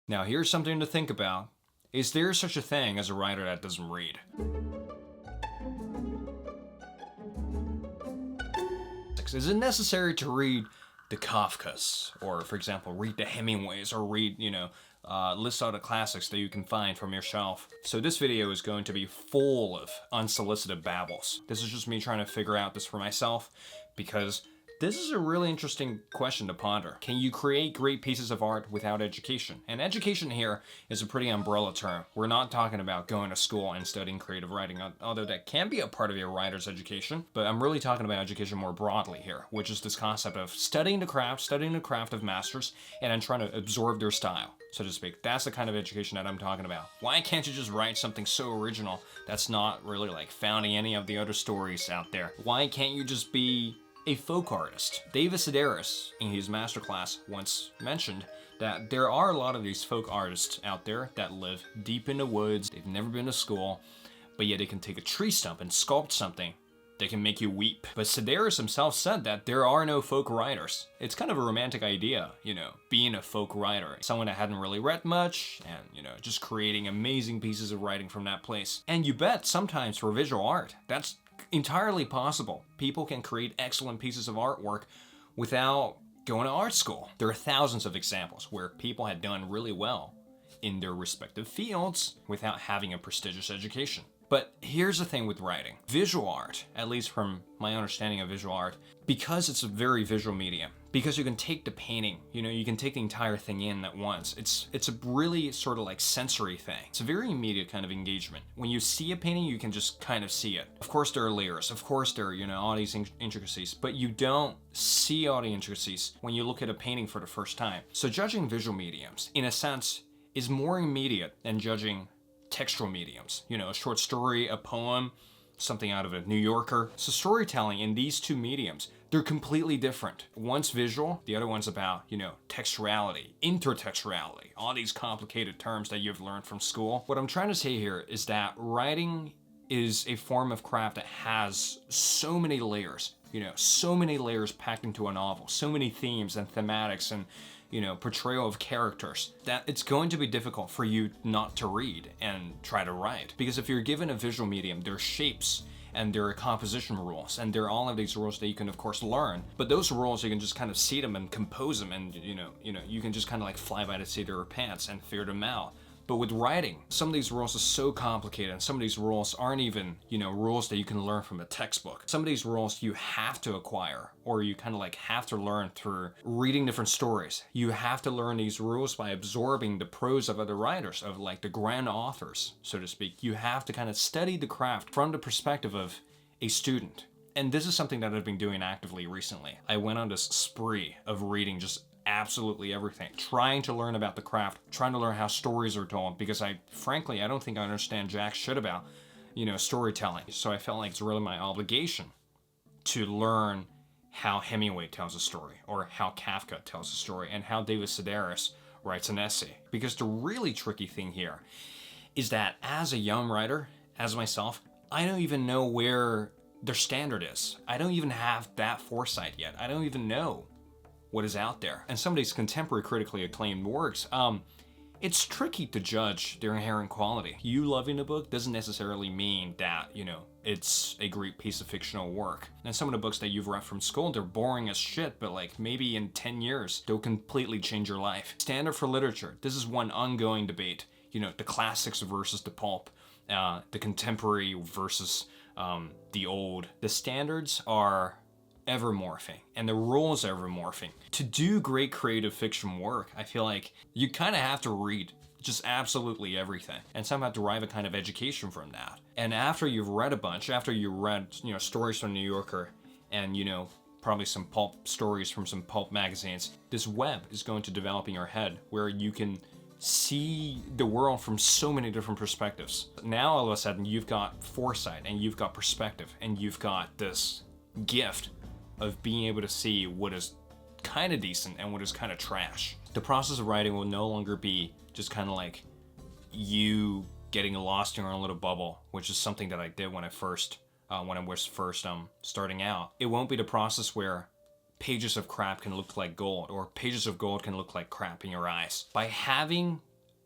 Now here's something to think about. Is there such a thing as a writer that doesn't read? Is it necessary to read the Kafkas, or for example, read the Hemingways, or read, list all the classics that you can find from your shelf? So this video is going to be full of unsolicited babbles. This is just me trying to figure out this for myself, because this is a really interesting question to ponder. Can you create great pieces of art without education? And education here is a pretty umbrella term. We're not talking about going to school and studying creative writing, although that can be a part of your writer's education. But I'm really talking about education more broadly here, which is this concept of studying the craft of masters, and then trying to absorb their style, so to speak. That's the kind of education that I'm talking about. Why can't you just write something so original that's not really like found in any of the other stories out there? Why can't you just be a folk artist? David Sedaris, in his masterclass, once mentioned that there are a lot of these folk artists out there that live deep in the woods, they've never been to school, but yet they can take a tree stump and sculpt something that can make you weep. But Sedaris himself said that there are no folk writers. It's kind of a romantic idea, being a folk writer. Someone that hadn't really read much, and, just creating amazing pieces of writing from that place. And you bet sometimes for visual art, that's entirely possible. People can create excellent pieces of artwork without going to art school. There are thousands of examples where people had done really well in their respective fields without having a prestigious education. But here's the thing with writing. Visual art, at least from my understanding of visual art, because it's a very visual medium, because you can take the painting, you can take the entire thing in at once. It's a really sort of like sensory thing. It's a very immediate kind of engagement. When you see a painting, you can just kind of see it. Of course there are layers, of course there are, all these intricacies, but you don't see all the intricacies when you look at a painting for the first time. So judging visual mediums, in a sense, is more immediate than judging textual mediums. A short story, a poem, something out of a New Yorker. So storytelling in these two mediums, they're completely different. One's visual, the other one's about, textuality, intertextuality, all these complicated terms that you've learned from school. What I'm trying to say here is that writing is a form of craft that has so many layers, so many layers packed into a novel, so many themes and thematics and portrayal of characters, that it's going to be difficult for you not to read and try to write. Because if you're given a visual medium, there are shapes and there are composition rules, and there are all of these rules that you can of course learn. But those rules, you can just kind of see them and compose them, and you can just kind of like fly by the seat of your pants and figure them out. But with writing, some of these rules are so complicated, and some of these rules aren't even, rules that you can learn from a textbook. Some of these rules you have to acquire, or you kind of like have to learn through reading different stories. You have to learn these rules by absorbing the prose of other writers, of like the grand authors, so to speak. You have to kind of study the craft from the perspective of a student. And this is something that I've been doing actively recently. I went on this spree of reading just absolutely everything, trying to learn about the craft, trying to learn how stories are told, because I don't think I understand jack shit about, storytelling. So I felt like it's really my obligation to learn how Hemingway tells a story, or how Kafka tells a story, and how David Sedaris writes an essay. Because the really tricky thing here is that as a young writer, as myself, I don't even know where their standard is. I don't even have that foresight yet. I don't even know what is out there. And some of these contemporary critically acclaimed works, it's tricky to judge their inherent quality. You loving a book doesn't necessarily mean that, it's a great piece of fictional work. And some of the books that you've read from school, they're boring as shit, but like maybe in 10 years, they'll completely change your life. Standard for literature, this is one ongoing debate. The classics versus the pulp, the contemporary versus the old. The standards are ever morphing, and the rules are ever morphing. To do great creative fiction work, I feel like you kind of have to read just absolutely everything, and somehow derive a kind of education from that. And after you've read a bunch, after you read, stories from New Yorker, and probably some pulp stories from some pulp magazines, this web is going to develop in your head where you can see the world from so many different perspectives. Now all of a sudden you've got foresight, and you've got perspective, and you've got this gift of being able to see what is kind of decent and what is kind of trash. The process of writing will no longer be just kind of like you getting lost in your own little bubble, which is something that I did when I was first starting out. It won't be the process where pages of crap can look like gold, or pages of gold can look like crap in your eyes. By having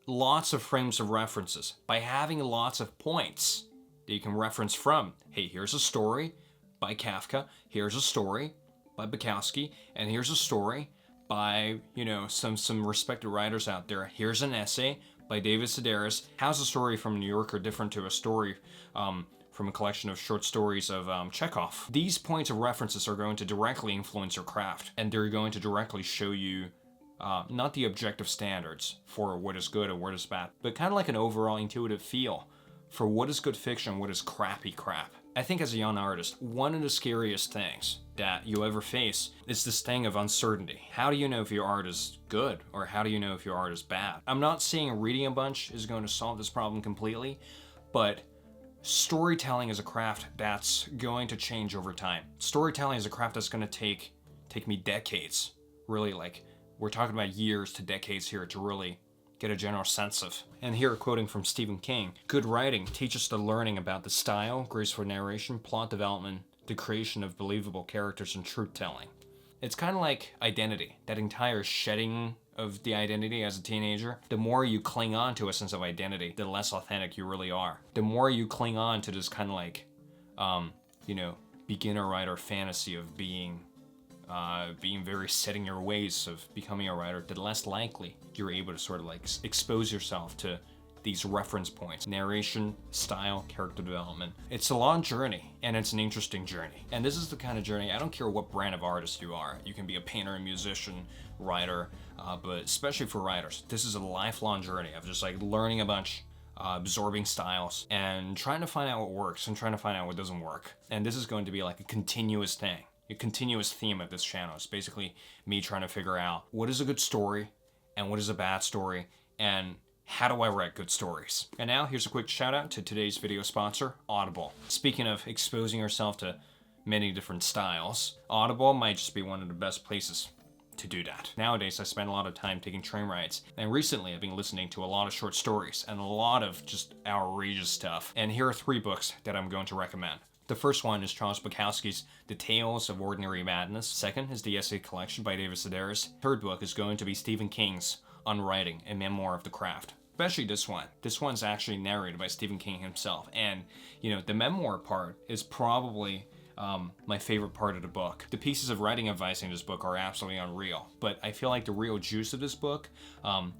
lots of frames of references, by having lots of points that you can reference from. Hey, here's a story by Kafka, here's a story by Bukowski, and here's a story by, you know, some respected writers out there. Here's an essay by David Sedaris. How's a story from New Yorker different to a story from a collection of short stories of Chekhov? These points of references are going to directly influence your craft, and they're going to directly show you not the objective standards for what is good or what is bad, but kind of like an overall intuitive feel for what is good fiction, what is crappy crap. I think as a young artist, one of the scariest things that you ever face is this thing of uncertainty. How do you know if your art is good, or how do you know if your art is bad? I'm not saying reading a bunch is going to solve this problem completely, but storytelling is a craft that's going to change over time. Storytelling is a craft that's going to take me decades, really, like we're talking about years to decades here to really get a general sense of. And here, quoting from Stephen King, good writing teaches the learning about the style, graceful narration, plot development, the creation of believable characters, and truth-telling. It's kind of like identity, that entire shedding of the identity as a teenager. The more you cling on to a sense of identity, the less authentic you really are. The more you cling on to this kind of like, you know, beginner writer fantasy of being very set in your ways of becoming a writer, the less likely you're able to sort of like expose yourself to these reference points. Narration, style, character development. It's a long journey, and it's an interesting journey. And this is the kind of journey, I don't care what brand of artist you are. You can be a painter, a musician, writer, but especially for writers, this is a lifelong journey of just like learning a bunch, absorbing styles, and trying to find out what works and trying to find out what doesn't work. And this is going to be like a continuous thing. A continuous theme of this channel is basically me trying to figure out what is a good story and what is a bad story, and how do I write good stories. And now here's a quick shout out to today's video sponsor, Audible. Speaking of exposing yourself to many different styles, Audible might just be one of the best places to do that. Nowadays, I spend a lot of time taking train rides, and recently I've been listening to a lot of short stories and a lot of just outrageous stuff. And here are 3 books that I'm going to recommend. The first one is Charles Bukowski's The Tales of Ordinary Madness. Second is the essay collection by David Sedaris. Third book is going to be Stephen King's On Writing, a Memoir of the Craft. Especially this one. This one's actually narrated by Stephen King himself. And, you know, the memoir part is probably my favorite part of the book. The pieces of writing advice in this book are absolutely unreal, but I feel like the real juice of this book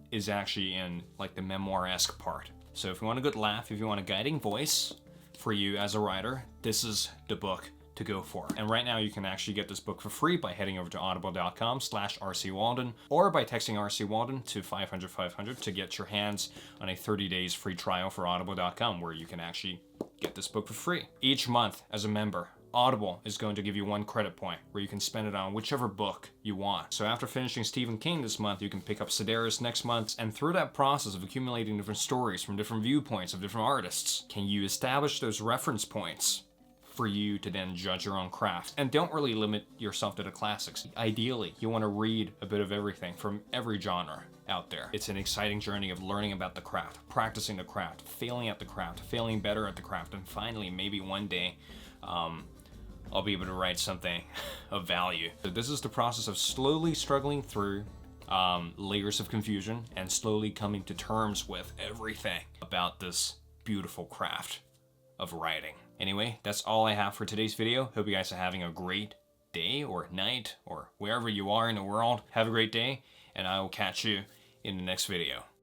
is actually in like the memoir-esque part. So if you want a good laugh, if you want a guiding voice for you as a writer, this is the book to go for. And right now you can actually get this book for free by heading over to audible.com/rcwalden, or by texting rcwalden to 500-500 to get your hands on a 30 days free trial for audible.com, where you can actually get this book for free. Each month as a member, Audible is going to give you 1 credit point where you can spend it on whichever book you want. So after finishing Stephen King this month, you can pick up Sedaris next month, and through that process of accumulating different stories from different viewpoints of different artists, can you establish those reference points for you to then judge your own craft. And don't really limit yourself to the classics. Ideally, you want to read a bit of everything from every genre out there. It's an exciting journey of learning about the craft, practicing the craft, failing at the craft, failing better at the craft, and finally, maybe one day, I'll be able to write something of value. So this is the process of slowly struggling through layers of confusion and slowly coming to terms with everything about this beautiful craft of writing. Anyway, that's all I have for today's video. Hope you guys are having a great day or night or wherever you are in the world. Have a great day, and I will catch you in the next video.